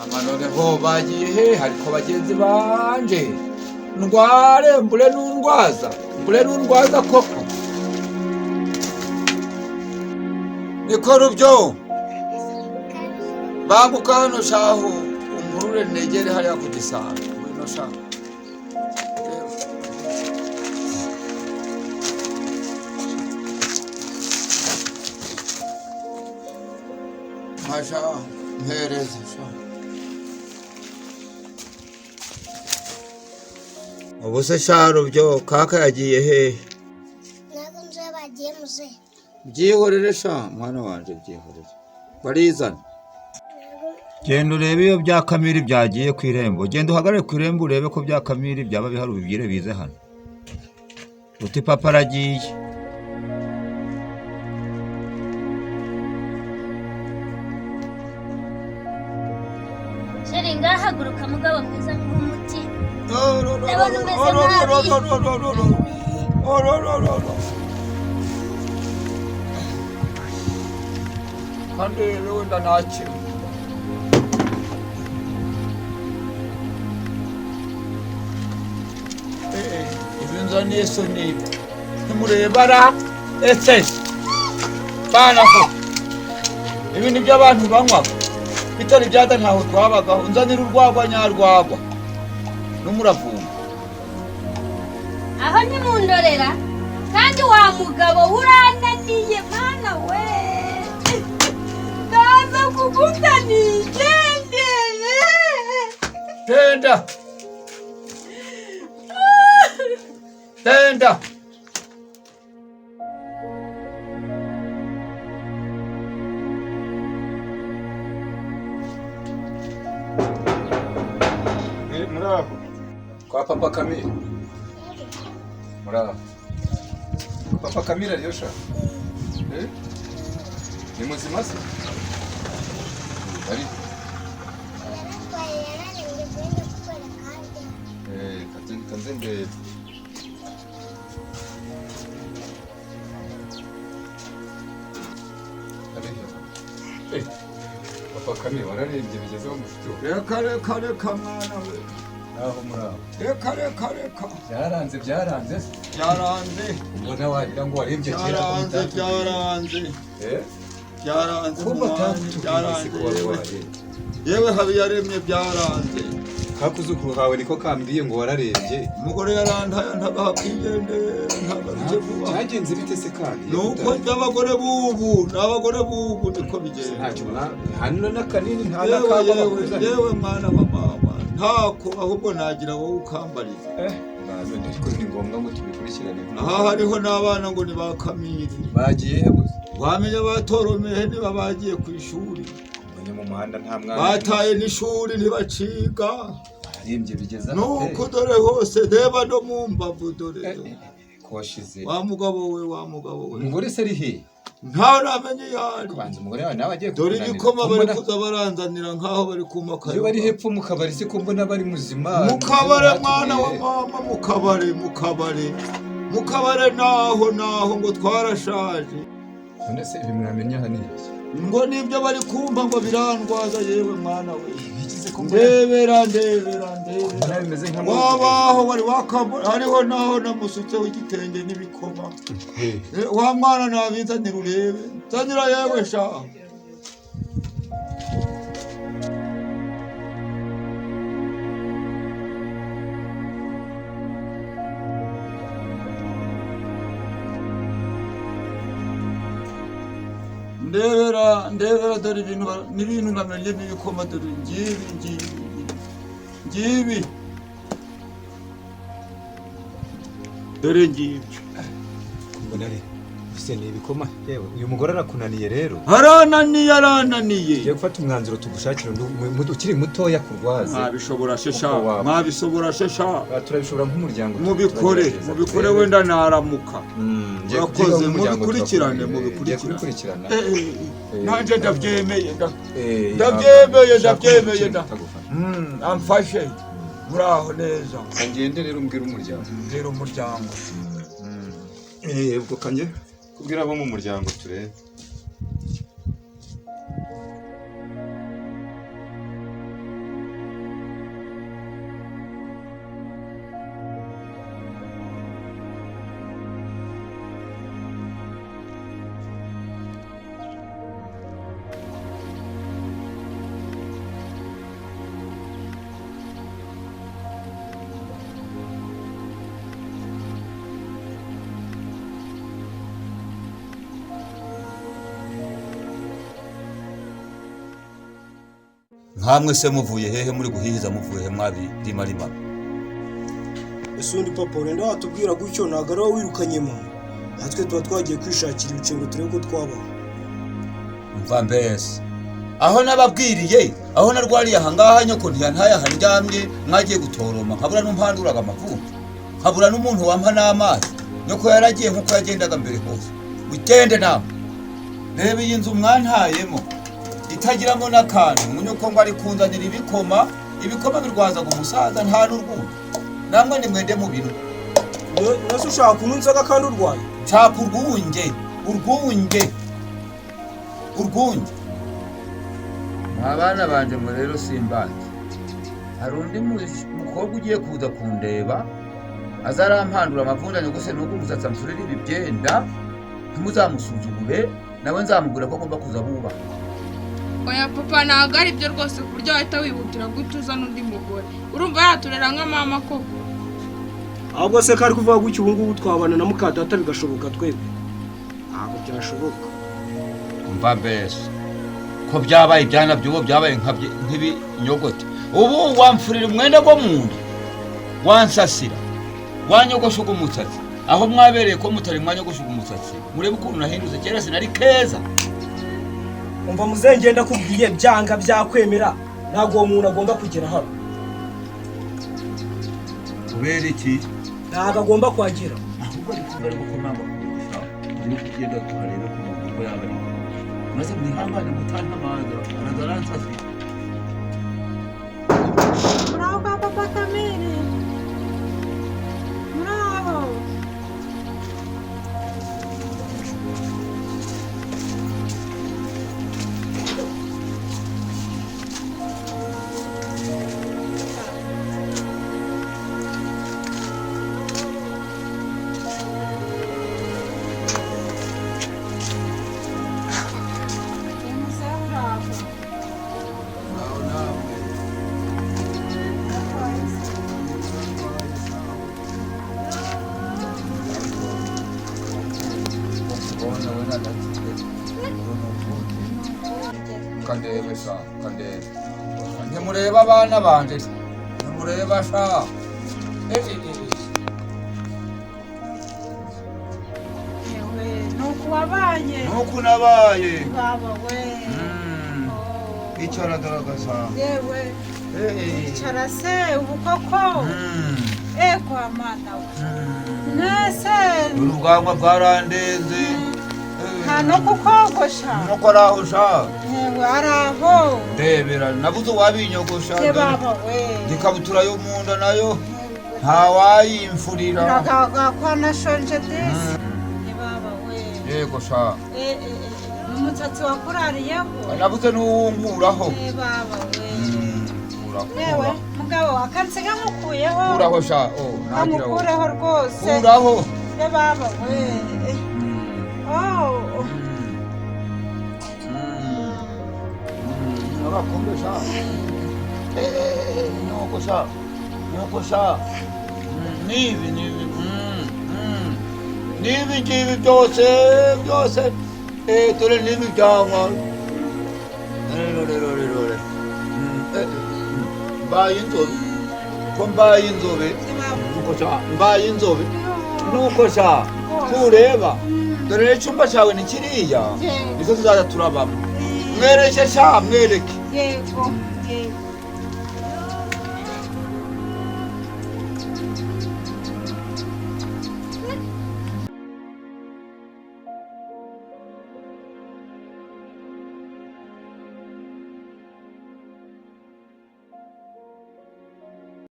amanone ho bagiye he hariko bagenzi banje ndware mbure nundwaza koko niko rubyo banguka hano shahu umurure negere hariya ku gisanga ngwino shahu masha mpereze shahu ubuse sharu byo kaka yagiye he ntabwo nzi aho bagiye muze byihorere sha mwana wanje byihorere barizana genda urebe iyo bya kamiri byagiye ku irembo genda uhagarare ku irembo urebe ko bya kamiri byaba bihari ubibwire bize hano uti papa aragiye sheri ngahaguruka mugabo mwiza nk'umuti kandi wenda nakira ibinzaniye soni ntimurebara esesi bana ko ibi ni byo abantu banywa bitari byada ntaho twabagaho unzanira urwagwa nyarwagwa n'umuravumba aho ni mu ndorera kandi wa mugabo urananiye mana we ndaza kugutaniye tenda muraho kwa papa Kamili muraho papa Kamili ariyo sha ni muzima se ari kanze ndebe papa Kamili wararebye bigezeho mufite reka mwana we aho muraho reka byaranze ubona wagira ngo warebye kera byaranze yewe habiyaremye byaranze kakuzukuru kawe niko kambwiye ngo wararebye umugore yarantaye ntagahakwigendera ntagarutse vuba cyagenze bite se kandi nuko n'abagore bubu niko bigenze ntacyo hano n'akanini nta nakaba yewe mwana wa mama ntako ahubwo nagira wowe ukambariza ariko ni ngombwa ngo tubikurikirane aha hariho n'abana ngo ni ba Kamili bagiye gusa wamenye batoromeye niba bagiye ku ishuri mu muhanda nta mwana bataye n'ishuri ntibaciga arimbye bigeza nuko dore hose reba no mu mbavu dore koshize wa mugabo we umugore se ari he nta namenye yari kubanza umugore wawe nawe agiye dore ibikoma bari kuza baranzanira nkaho bari kumaka iyo bari hepfo mu kabari se ko mbona bari muzima mu kabare mwana wa mama mu kabare naho ngo twarashaje none se ibi mwamenya hano ngo nibyo bari kumva ngo birandwaza yewe mwana we ndebera bimeze nka wabaho wari wakambura hariho naho namusutseho igitenge n'ibikoma wa mwana nabizanira urebe zanira yewe sha ndebera dore ibintu namenye n'ibikoma dore ngibi dore ngibyo mbona ari ese ni ibikoma yewe uyu mugore arakunaniye rero arananiye ngiye gufata umwanzuro tugushakira ukiri mutoya kurwaza mwabishobora shesha turabishobora nk'umuryango mubikore wenda naramuka urakoze mubikurikirane nanjye ndabyemeye amfashe muraho neza ngende rero mbwira umuryango ubwo kanje kubwira abo mu muryango turebe nkamwe se muvuye hehe muri guhihiza muvuye he mwabi rima ese undi papa urenda watubwira gutyo ntabwo ari wowe wirukanye mama natwe tuba twagiye kwishakira ibice ngo turebe ko twabaho mva mbese aho nababwiriye aho narwariye ahangaha nyoko ntiyantaye ahandyamye mwagiye gutoroma nkabura n'umpanduraga amavuta nkabura n'umuntu wampa n'amazi nyoko yaragiye nk'uko yagendaga mbere hose wigende nawe reba iyi nzu mwantayemo itagiramo n'akantu munyuko ngo ari kunzanira ibikoma birwazaga umusaza nta n'urwundi namwe nimwende mu bintu nase ushaka kunywa inzoga kandi urwaye nshaka urwunge abana banje ngo rero simbanze hari undi mukobwa ugiye kuza kundeba azarampandura amavunjanye gusa n'ubwo umusatsi amsurira ibi byenda ntimuzamusuzugure nawe nzamugura ko agomba kuza bubaha. Oya papa ntabwo ari byo rwose ku buryo wahita wihutira gutuza n'undi mugore urumva yaturera nka mama koko. ahubwo se kari kuvuga gutyo ubu ngubu twabana na mukadata bigashoboka twebwe ntabwo byashoboka. umva mbese ko byabaye ibyana by'ubu byabaye nk'ibinyogote ubu wamfurira umwenda wo mu nda wansasira wanyogoshuga umusatsi aho mwabereye ko mutari mwanyogoshuga umusatsi murebe ukuntu nahindutse kera sinari keza. umva muzengenda kubwiye byanga byakwemera ntabwo uwo muntu agomba kugera hano. kubera iki ntabwo agomba kuhagera ahubwo ari gukomanga kurusha ni kugenda tuharebe ku mugabo yaba ari maze mwihangane mutanta amazi aransasi. Muraho kwa papa Kamere. Muraho. Kandebe sha kandebe ntimureba abana banje ntimureba sha Nuko wabaye. nuko nabaye Baba we. icara garagaza Yewe. Icara se ubu koko. Kwa mana we. Nese. urugamba bwarandenze Nta no kukogosha. nuko araho sha Yewe araho. ndebera nabuze wabinyogosha Baba we. ikabutura yo munda nayo ntawayimfurira Nagaga kwa nashonje disi. Baba we. yego sha Umusatsi wakurariyeho. nabuze n'uwunkuraho Baba we. urakura Yewe mugabo akansiga mukuyeho. kuraho sha nagira Amukureho rwose. kuraho Baba we. abakombe sha nuko sha nibi ngibi byose dore nibi byanywa rero mbaye inzobe ko mbaye inzobe nuko sha mbaye inzobe nuko sha kureba dore n'icyumba cyawe ni kiriya nizo tuzaza turabamo mwereke sha mwereke Yego.